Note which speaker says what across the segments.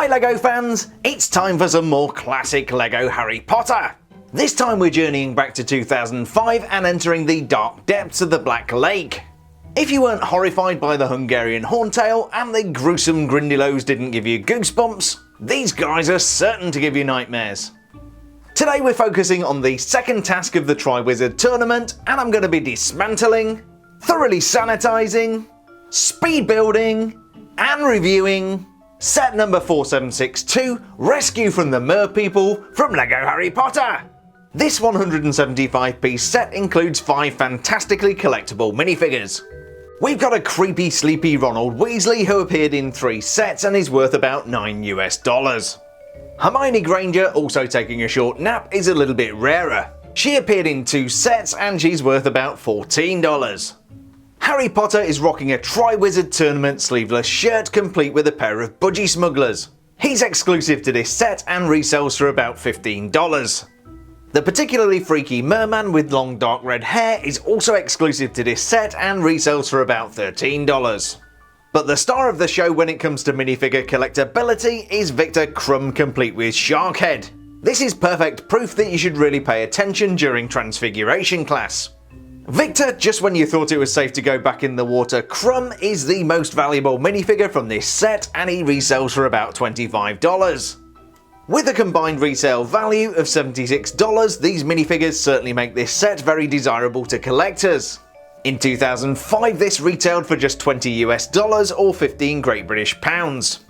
Speaker 1: Hi LEGO fans, it's time for some more classic LEGO Harry Potter. This time we're journeying back to 2005 and entering the dark depths of the Black Lake. If you weren't horrified by the Hungarian Horntail and the gruesome Grindylows didn't give you goosebumps, these guys are certain to give you nightmares. Today we're focusing on the second task of the Triwizard Tournament, and I'm going to be dismantling, thoroughly sanitizing, speed building, and reviewing set number 4762, Rescue from the Merpeople from LEGO Harry Potter. This 175-piece set includes 5 fantastically collectible minifigures. We've got a creepy sleepy Ronald Weasley who appeared in 3 sets and is worth about $9 US. Hermione Granger, also taking a short nap, is a little bit rarer. She appeared in 2 sets and she's worth about $14. Harry Potter is rocking a Triwizard Tournament sleeveless shirt complete with a pair of budgie smugglers. He's exclusive to this set and resells for about $15. The particularly freaky Merman with long dark red hair is also exclusive to this set and resells for about $13. But the star of the show when it comes to minifigure collectability is Viktor Krum complete with shark head. This is perfect proof that you should really pay attention during transfiguration class. Viktor, just when you thought it was safe to go back in the water, Krum is the most valuable minifigure from this set and he resells for about $25. With a combined resale value of $76, these minifigures certainly make this set very desirable to collectors. In 2005 this retailed for just $20 or 15 Great British pounds.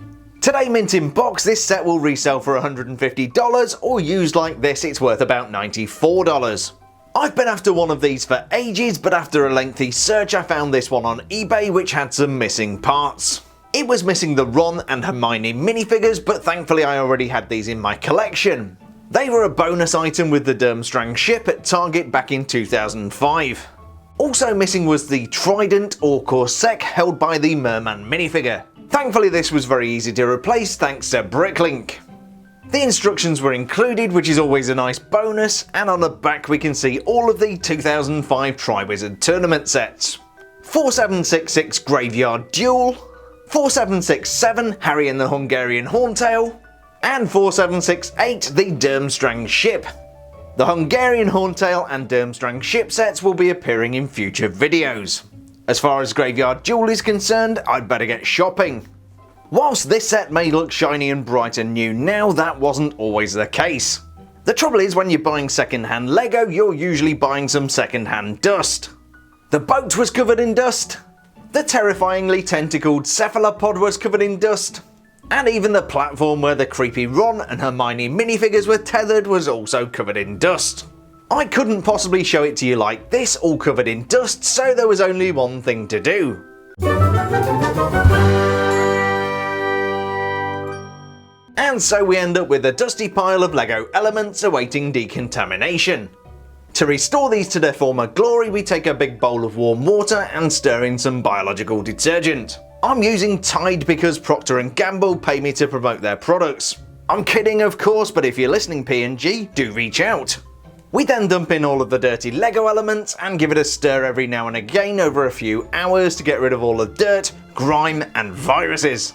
Speaker 1: Today mint in box this set will resell for $150 or used like this it's worth about $94. I've been after one of these for ages, but after a lengthy search I found this one on eBay which had some missing parts. It was missing the Ron and Hermione minifigures, but thankfully I already had these in my collection. They were a bonus item with the Durmstrang ship at Target back in 2005. Also missing was the trident or corset held by the Merman minifigure. Thankfully this was very easy to replace thanks to Bricklink. The instructions were included, which is always a nice bonus, and on the back we can see all of the 2005 Triwizard Tournament sets. 4766 Graveyard Duel, 4767 Harry and the Hungarian Horntail, and 4768 the Durmstrang ship. The Hungarian Horntail and Durmstrang ship sets will be appearing in future videos. As far as Graveyard Duel is concerned, I'd better get shopping. Whilst this set may look shiny and bright and new now, that wasn't always the case. The trouble is when you're buying second-hand LEGO, you're usually buying some second-hand dust. The boat was covered in dust, the terrifyingly tentacled cephalopod was covered in dust, and even the platform where the creepy Ron and Hermione minifigures were tethered was also covered in dust. I couldn't possibly show it to you like this, all covered in dust, so there was only one thing to do. And so we end up with a dusty pile of LEGO elements awaiting decontamination. To restore these to their former glory, we take a big bowl of warm water and stir in some biological detergent. I'm using Tide because Procter & Gamble pay me to promote their products. I'm kidding of course, but if you're listening P&G, do reach out. We then dump in all of the dirty LEGO elements and give it a stir every now and again over a few hours to get rid of all the dirt, grime and viruses.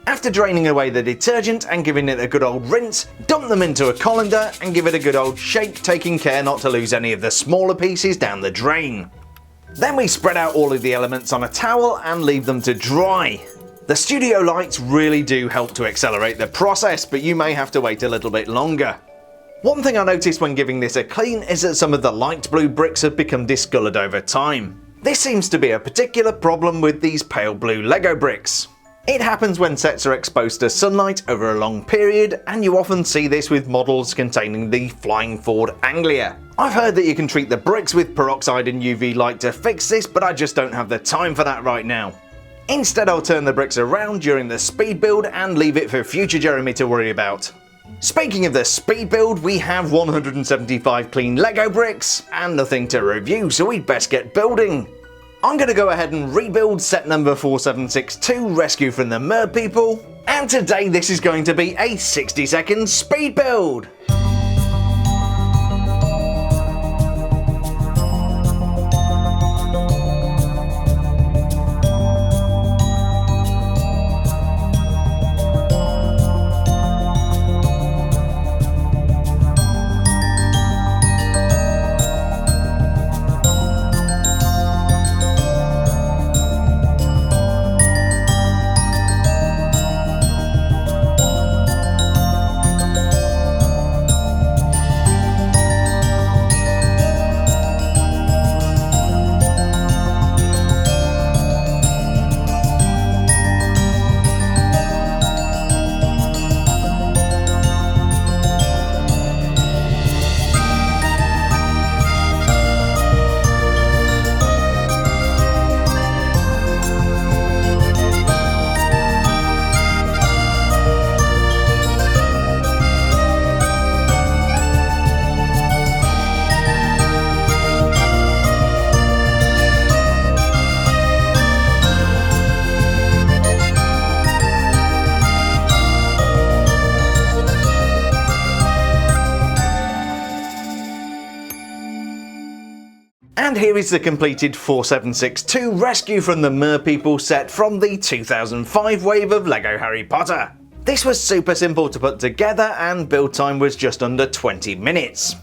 Speaker 1: After draining away the detergent and giving it a good old rinse, dump them into a colander and give it a good old shake, taking care not to lose any of the smaller pieces down the drain. Then we spread out all of the elements on a towel and leave them to dry. The studio lights really do help to accelerate the process, but you may have to wait a little bit longer. One thing I noticed when giving this a clean is that some of the light blue bricks have become discoloured over time. This seems to be a particular problem with these pale blue LEGO bricks. It happens when sets are exposed to sunlight over a long period, and you often see this with models containing the Flying Ford Anglia. I've heard that you can treat the bricks with peroxide and UV light to fix this, but I just don't have the time for that right now. Instead I'll turn the bricks around during the speed build and leave it for future Jeremy to worry about. Speaking of the speed build, we have 175 clean LEGO bricks and nothing to review, so we'd best get building. I'm going to go ahead and rebuild set number 4762, Rescue from the Merpeople, and today this is going to be a 60-second speed build. And here is the completed 4762 Rescue from the Merpeople set from the 2005 wave of LEGO Harry Potter. This was super simple to put together and build time was just under 20 minutes.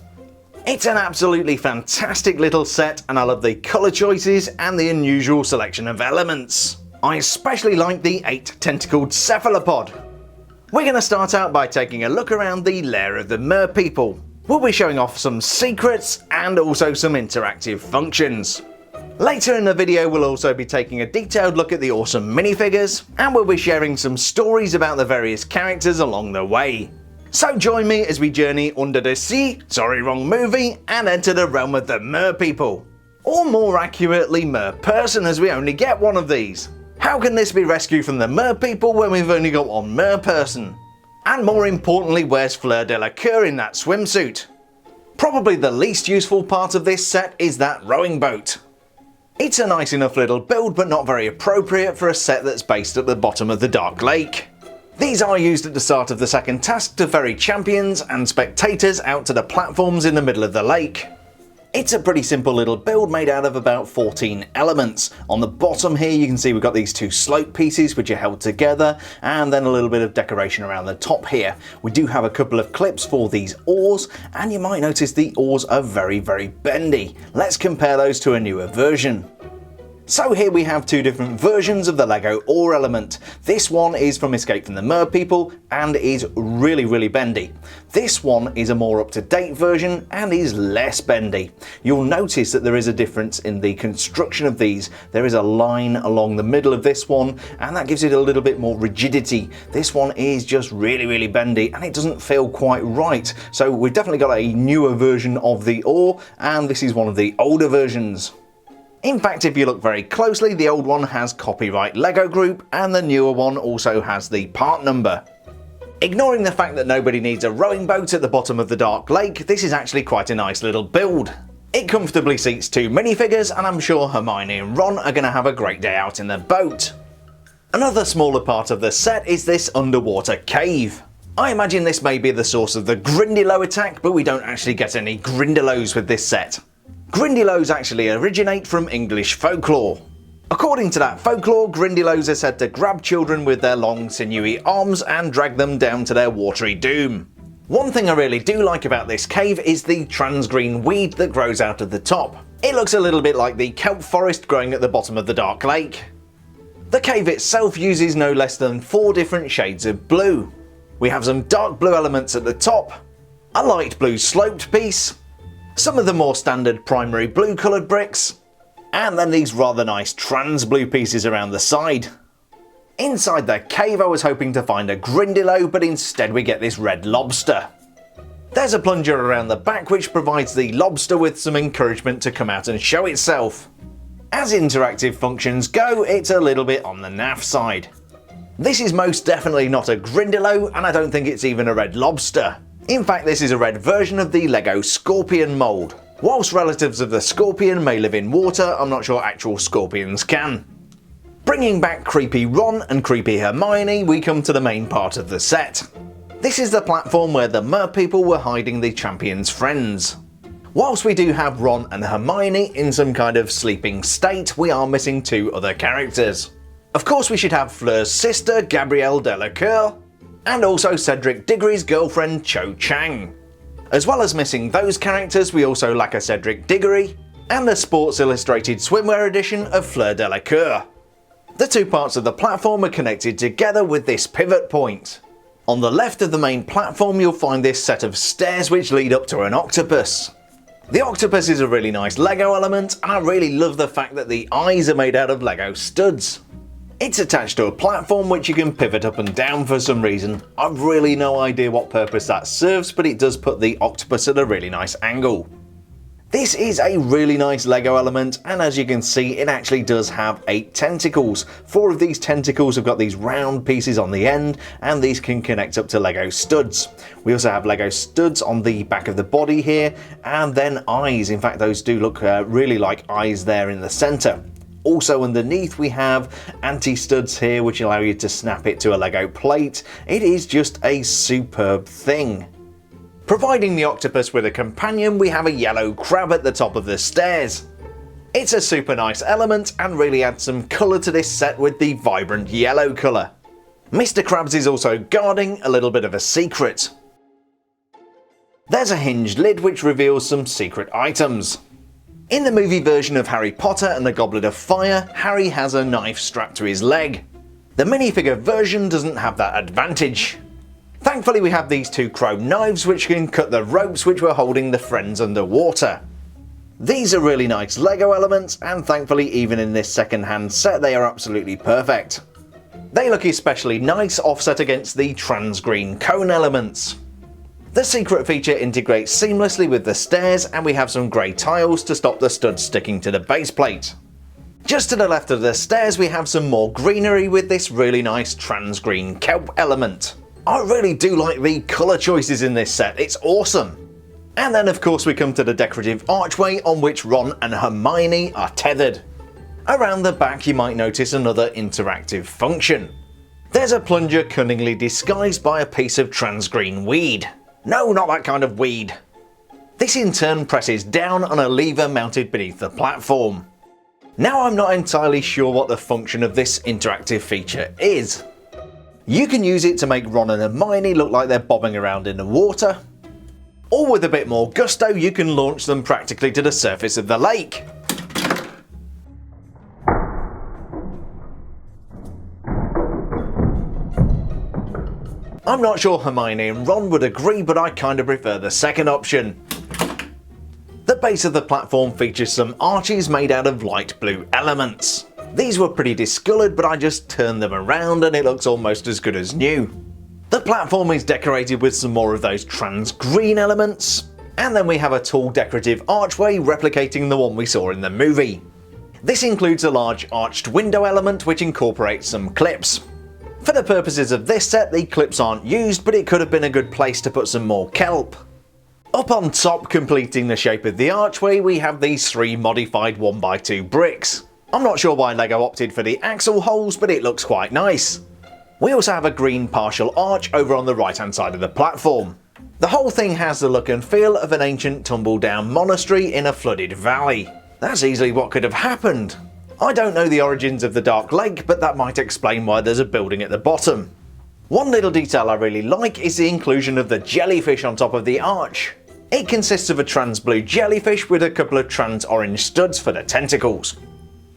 Speaker 1: It's an absolutely fantastic little set and I love the colour choices and the unusual selection of elements. I especially like the 8-tentacled cephalopod. We're going to start out by taking a look around the lair of the Merpeople. We'll be showing off some secrets and also some interactive functions. Later in the video we'll also be taking a detailed look at the awesome minifigures and we'll be sharing some stories about the various characters along the way. So join me as we journey under the sea, wrong movie, and enter the realm of the Merpeople. Or more accurately Merperson, as we only get one of these. How can this be Rescue from the Merpeople when we've only got one Merperson? And more importantly, where's Fleur Delacour in that swimsuit? Probably the least useful part of this set is that rowing boat. It's a nice enough little build but not very appropriate for a set that's based at the bottom of the Dark Lake. These are used at the start of the second task to ferry champions and spectators out to the platforms in the middle of the lake. It's a pretty simple little build made out of about 14 elements. On the bottom here you can see we've got these two slope pieces which are held together and then a little bit of decoration around the top here. We do have a couple of clips for these oars and you might notice the oars are very bendy. Let's compare those to a newer version. So here we have two different versions of the LEGO oar element. This one is from Escape from the Merpeople and is really bendy. This one is a more up-to-date version and is less bendy. You'll notice that there is a difference in the construction of these. There is a line along the middle of this one and that gives it a little bit more rigidity. This one is just really bendy and it doesn't feel quite right. So we've definitely got a newer version of the oar and this is one of the older versions. In fact, if you look very closely, the old one has copyright LEGO Group and the newer one also has the part number. Ignoring the fact that nobody needs a rowing boat at the bottom of the Dark Lake, this is actually quite a nice little build. It comfortably seats two minifigures and I'm sure Hermione and Ron are going to have a great day out in the boat. Another smaller part of the set is this underwater cave. I imagine this may be the source of the Grindylow attack, but we don't actually get any Grindylows with this set. Grindylows actually originate from English folklore. According to that folklore, Grindylows are said to grab children with their long sinewy arms and drag them down to their watery doom. One thing I really do like about this cave is the transgreen weed that grows out of the top. It looks a little bit like the kelp forest growing at the bottom of the Dark Lake. The cave itself uses no less than 4 different shades of blue. We have some dark blue elements at the top, a light blue sloped piece, some of the more standard primary blue coloured bricks, and then these rather nice trans blue pieces around the side. Inside the cave I was hoping to find a Grindylow, but instead we get this red lobster. There's a plunger around the back which provides the lobster with some encouragement to come out and show itself. As interactive functions go, it's a little bit on the naff side. This is most definitely not a Grindylow and I don't think it's even a red lobster. In fact, this is a red version of the LEGO Scorpion mould. Whilst relatives of the scorpion may live in water, I'm not sure actual scorpions can. Bringing back creepy Ron and creepy Hermione, we come to the main part of the set. This is the platform where the Merpeople were hiding the champions' friends. Whilst we do have Ron and Hermione in some kind of sleeping state, we are missing 2 other characters. Of course we should have Fleur's sister, Gabrielle Delacour, and also Cedric Diggory's girlfriend, Chang. As well as missing those characters, we also lack a Cedric Diggory, and the Sports Illustrated swimwear edition of Fleur Delacour. The 2 parts of the platform are connected together with this pivot point. On the left of the main platform you'll find this set of stairs which lead up to an octopus. The octopus is a really nice LEGO element, and I really love the fact that the eyes are made out of LEGO studs. It's attached to a platform which you can pivot up and down for some reason. I've really no idea what purpose that serves, but it does put the octopus at a really nice angle. This is a really nice LEGO element, and as you can see it actually does have 8 tentacles. 4 of these tentacles have got these round pieces on the end, and these can connect up to LEGO studs. We also have LEGO studs on the back of the body here, and then eyes. In fact, those do look really like eyes there in the centre. Also underneath we have anti-studs here which allow you to snap it to a LEGO plate. It is just a superb thing. Providing the octopus with a companion, we have a yellow crab at the top of the stairs. It's a super nice element and really adds some colour to this set with the vibrant yellow colour. Mr. Krabs is also guarding a little bit of a secret. There's a hinged lid which reveals some secret items. In the movie version of Harry Potter and the Goblet of Fire, Harry has a knife strapped to his leg. The minifigure version doesn't have that advantage. Thankfully we have these two chrome knives which can cut the ropes which were holding the friends underwater. These are really nice Lego elements, and thankfully even in this second-hand set they are absolutely perfect. They look especially nice offset against the trans green cone elements. The secret feature integrates seamlessly with the stairs, and we have some grey tiles to stop the studs sticking to the base plate. Just to the left of the stairs we have some more greenery with this really nice trans green kelp element. I really do like the colour choices in this set, it's awesome. And then of course we come to the decorative archway on which Ron and Hermione are tethered. Around the back you might notice another interactive function. There's a plunger cunningly disguised by a piece of trans green weed. No, not that kind of weed. This in turn presses down on a lever mounted beneath the platform. Now I'm not entirely sure what the function of this interactive feature is. You can use it to make Ron and Hermione look like they're bobbing around in the water, or with a bit more gusto you can launch them practically to the surface of the lake. I'm not sure Hermione and Ron would agree, but I kinda prefer the second option. The base of the platform features some arches made out of light blue elements. These were pretty discoloured, but I just turned them around and it looks almost as good as new. The platform is decorated with some more of those trans green elements, and then we have a tall decorative archway replicating the one we saw in the movie. This includes a large arched window element which incorporates some clips. For the purposes of this set the clips aren't used, but it could have been a good place to put some more kelp. Up on top, completing the shape of the archway, we have these three modified 1x2 bricks. I'm not sure why LEGO opted for the axle holes, but it looks quite nice. We also have a green partial arch over on the right hand side of the platform. The whole thing has the look and feel of an ancient tumble down monastery in a flooded valley. That's easily what could have happened. I don't know the origins of the Dark Lake, but that might explain why there's a building at the bottom. One little detail I really like is the inclusion of the jellyfish on top of the arch. It consists of a trans blue jellyfish with a couple of trans orange studs for the tentacles.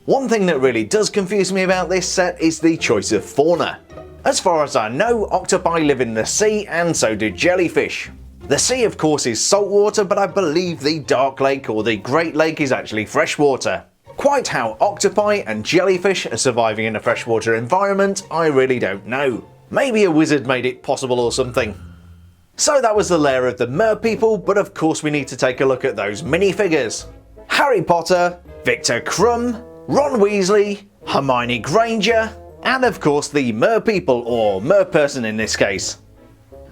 Speaker 1: One thing that really does confuse me about this set is the choice of fauna. As far as I know, octopi live in the sea and so do jellyfish. The sea of course is saltwater, but I believe the Dark Lake or the Great Lake is actually freshwater. Quite how octopi and jellyfish are surviving in a freshwater environment, I really don't know. Maybe a wizard made it possible or something. So that was the lair of the Merpeople, but of course we need to take a look at those minifigures. Harry Potter, Viktor Krum, Ron Weasley, Hermione Granger, and of course the Merpeople, or Merperson in this case.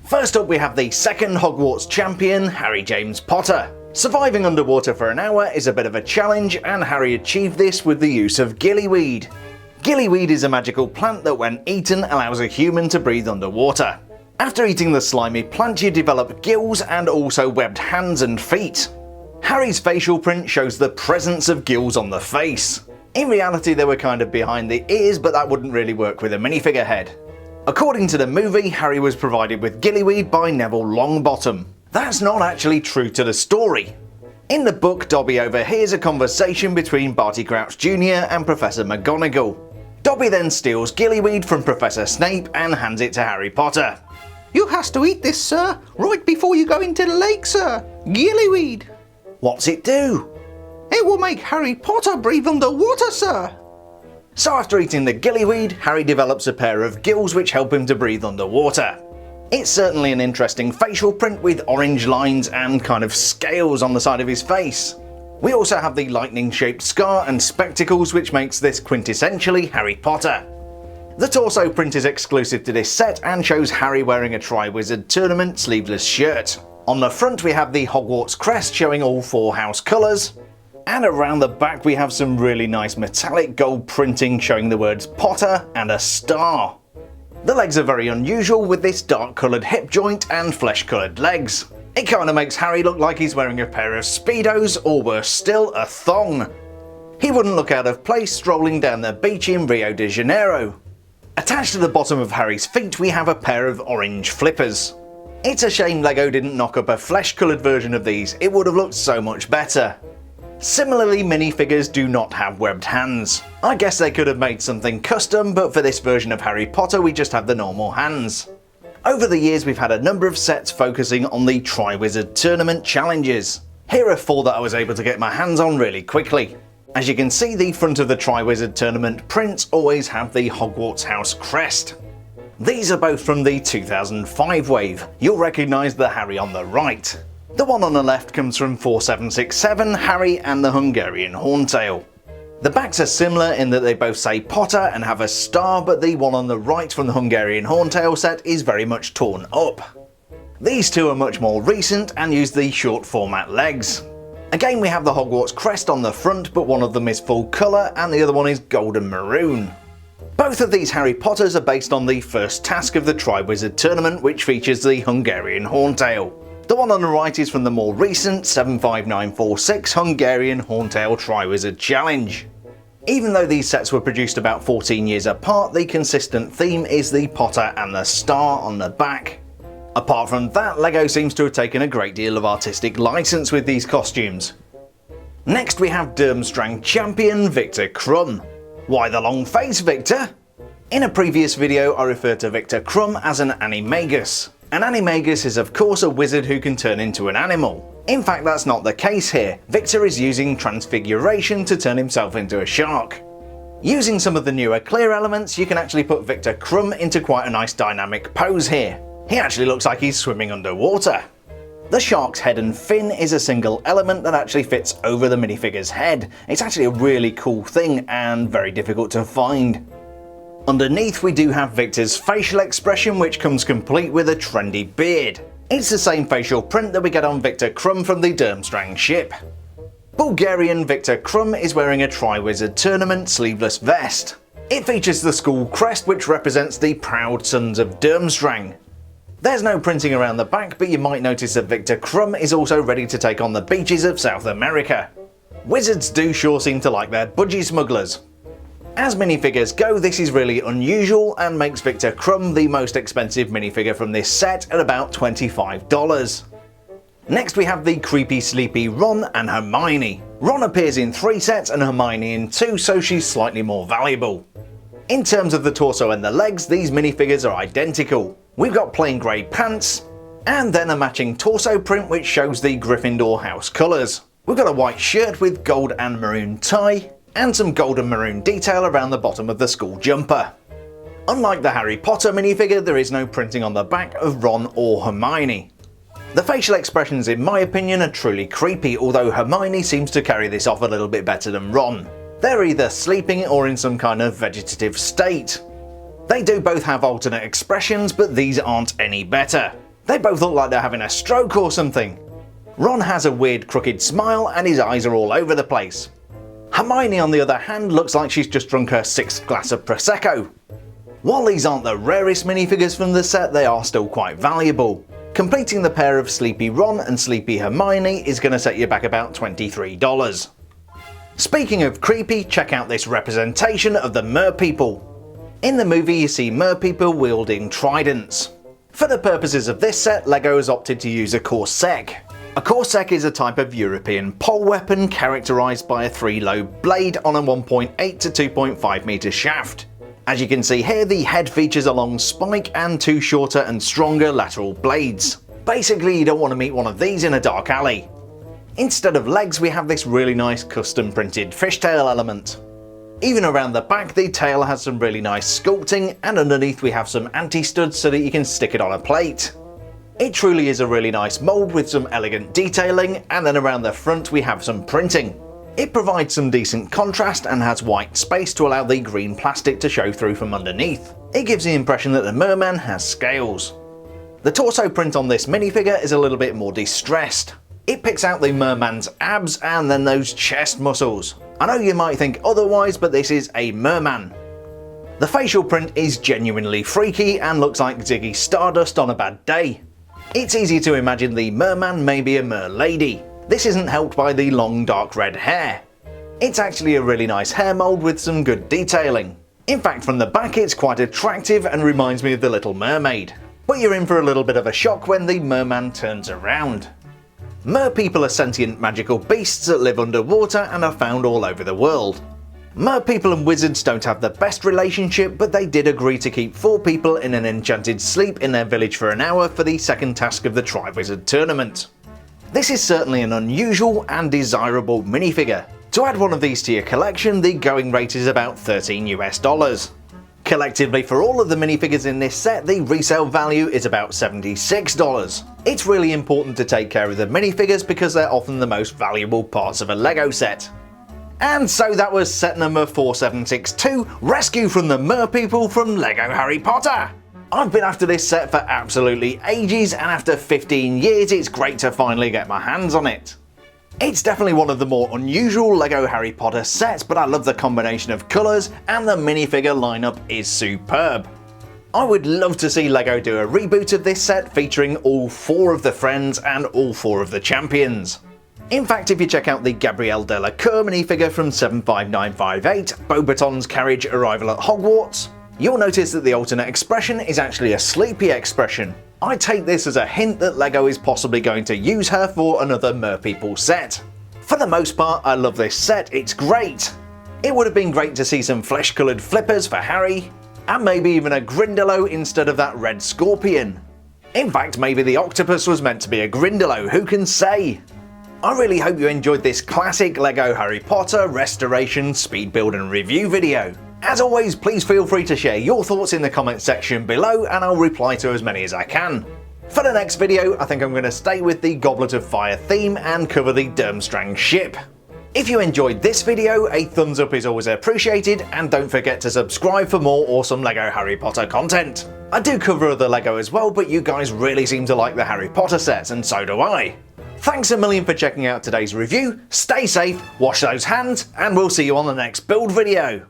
Speaker 1: First up we have the second Hogwarts champion, Harry James Potter. Surviving underwater for an hour is a bit of a challenge, and Harry achieved this with the use of gillyweed. Gillyweed is a magical plant that when eaten allows a human to breathe underwater. After eating the slimy plant you develop gills and also webbed hands and feet. Harry's facial print shows the presence of gills on the face. In reality they were kind of behind the ears, but that wouldn't really work with a minifigure head. According to the movie, Harry was provided with gillyweed by Neville Longbottom. That's not actually true to the story. In the book, Dobby overhears a conversation between Barty Crouch Jr. and Professor McGonagall. Dobby then steals gillyweed from Professor Snape and hands it to Harry Potter.
Speaker 2: "You has to eat this, sir, right before you go into the lake, sir. Gillyweed."
Speaker 1: What's it do?
Speaker 2: "It will make Harry Potter breathe underwater, sir."
Speaker 1: So after eating the gillyweed, Harry develops a pair of gills which help him to breathe underwater. It's certainly an interesting facial print with orange lines and kind of scales on the side of his face. We also have the lightning shaped scar and spectacles, which makes this quintessentially Harry Potter. The torso print is exclusive to this set and shows Harry wearing a Triwizard Tournament sleeveless shirt. On the front we have the Hogwarts crest showing all four house colours, and around the back we have some really nice metallic gold printing showing the words Potter and a star. The legs are very unusual with this dark coloured hip joint and flesh coloured legs. It kinda makes Harry look like he's wearing a pair of Speedos, or worse still, a thong. He wouldn't look out of place strolling down the beach in Rio de Janeiro. Attached to the bottom of Harry's feet we have a pair of orange flippers. It's a shame LEGO didn't knock up a flesh-coloured version of these, it would have looked so much better. Similarly, minifigures do not have webbed hands. I guess they could have made something custom, but for this version of Harry Potter we just have the normal hands. Over the years we've had a number of sets focusing on the Triwizard Tournament challenges. Here are 4 that I was able to get my hands on really quickly. As you can see, the front of the Triwizard Tournament prints always have the Hogwarts house crest. These are both from the 2005 wave. You'll recognise the Harry on the right. The one on the left comes from 4767, Harry and the Hungarian Horntail. The backs are similar in that they both say Potter and have a star, but the one on the right from the Hungarian Horntail set is very much torn up. These two are much more recent and use the short format legs. Again we have the Hogwarts crest on the front, but one of them is full colour and the other one is golden maroon. Both of these Harry Potters are based on the first task of the Triwizard Tournament, which features the Hungarian Horntail. The one on the right is from the more recent 75946 Hungarian Horntail Triwizard Challenge. Even though these sets were produced about 14 years apart, the consistent theme is the Potter and the star on the back. Apart from that, LEGO seems to have taken a great deal of artistic license with these costumes. Next we have Durmstrang champion Viktor Krum. Why the long face, Viktor? In a previous video I referred to Viktor Krum as an animagus. An animagus is of course a wizard who can turn into an animal. In fact that's not the case here. Viktor is using transfiguration to turn himself into a shark. Using some of the newer clear elements you can actually put Viktor Krum into quite a nice dynamic pose here. He actually looks like he's swimming underwater. The shark's head and fin is a single element that actually fits over the minifigure's head. It's actually a really cool thing and very difficult to find. Underneath we do have Viktor's facial expression, which comes complete with a trendy beard. It's the same facial print that we get on Viktor Krum from the Durmstrang ship. Bulgarian Viktor Krum is wearing a Triwizard Tournament sleeveless vest. It features the school crest, which represents the proud sons of Durmstrang. There's no printing around the back, but you might notice that Viktor Krum is also ready to take on the beaches of South America. Wizards do sure seem to like their budgie smugglers. As minifigures go, this is really unusual and makes Viktor Krum the most expensive minifigure from this set at about $25. Next we have the creepy sleepy Ron and Hermione. Ron appears in 3 sets and Hermione in 2, so she's slightly more valuable. In terms of the torso and the legs, these minifigures are identical. We've got plain grey pants, and then a matching torso print which shows the Gryffindor house colours. We've got a white shirt with gold and maroon tie, and some gold and maroon detail around the bottom of the school jumper. Unlike the Harry Potter minifigure, there is no printing on the back of Ron or Hermione. The facial expressions in my opinion are truly creepy, although Hermione seems to carry this off a little bit better than Ron. They're either sleeping or in some kind of vegetative state. They do both have alternate expressions, but these aren't any better. They both look like they're having a stroke or something. Ron has a weird crooked smile and his eyes are all over the place. Hermione on the other hand looks like she's just drunk her 6th glass of Prosecco. While these aren't the rarest minifigures from the set, they are still quite valuable. Completing the pair of Sleepy Ron and Sleepy Hermione is going to set you back about $23. Speaking of creepy, check out this representation of the Merpeople. In the movie you see Merpeople wielding tridents. For the purposes of this set, LEGO has opted to use a Korsek. A Korsek is a type of European pole weapon characterised by a 3-lobe blade on a 1.8 to 2.5 metre shaft. As you can see here, the head features a long spike and 2 shorter and stronger lateral blades. Basically you don't want to meet one of these in a dark alley. Instead of legs we have this really nice custom printed fishtail element. Even around the back the tail has some really nice sculpting, and underneath we have some anti-studs so that you can stick it on a plate. It truly is a really nice mould with some elegant detailing, and then around the front we have some printing. It provides some decent contrast and has white space to allow the green plastic to show through from underneath. It gives the impression that the Merman has scales. The torso print on this minifigure is a little bit more distressed. It picks out the Merman's abs and then those chest muscles. I know you might think otherwise, but this is a Merman. The facial print is genuinely freaky and looks like Ziggy Stardust on a bad day. It's easy to imagine the Merman may be a merlady. This isn't helped by the long dark red hair. It's actually a really nice hair mould with some good detailing. In fact, from the back it's quite attractive and reminds me of the Little Mermaid. But you're in for a little bit of a shock when the merman turns around. Merpeople are sentient magical beasts that live underwater and are found all over the world. Merpeople and wizards don't have the best relationship, but they did agree to keep 4 people in an enchanted sleep in their village for an hour for the second task of the Triwizard Tournament. This is certainly an unusual and desirable minifigure. To add one of these to your collection, the going rate is about $13 US. Collectively, for all of the minifigures in this set, the resale value is about $76. It's really important to take care of the minifigures because they're often the most valuable parts of a LEGO set. And so that was set number 4762, Rescue from the Merpeople from LEGO Harry Potter! I've been after this set for absolutely ages, and after 15 years it's great to finally get my hands on it. It's definitely one of the more unusual LEGO Harry Potter sets, but I love the combination of colours and the minifigure lineup is superb. I would love to see LEGO do a reboot of this set featuring all 4 of the friends and all 4 of the champions. In fact, if you check out the Gabrielle Delacour minifigure from 75958, Beauxbatons carriage arrival at Hogwarts, you'll notice that the alternate expression is actually a sleepy expression. I take this as a hint that LEGO is possibly going to use her for another Merpeople set. For the most part, I love this set, it's great. It would have been great to see some flesh coloured flippers for Harry, and maybe even a Grindylow instead of that red scorpion. In fact, maybe the octopus was meant to be a Grindylow, who can say? I really hope you enjoyed this classic LEGO Harry Potter restoration, speed build and review video. As always, please feel free to share your thoughts in the comment section below and I'll reply to as many as I can. For the next video, I think I'm going to stay with the Goblet of Fire theme and cover the Durmstrang ship. If you enjoyed this video, a thumbs up is always appreciated, and don't forget to subscribe for more awesome LEGO Harry Potter content. I do cover other LEGO as well, but you guys really seem to like the Harry Potter sets, and so do I. Thanks a million for checking out today's review, stay safe, wash those hands, and we'll see you on the next build video.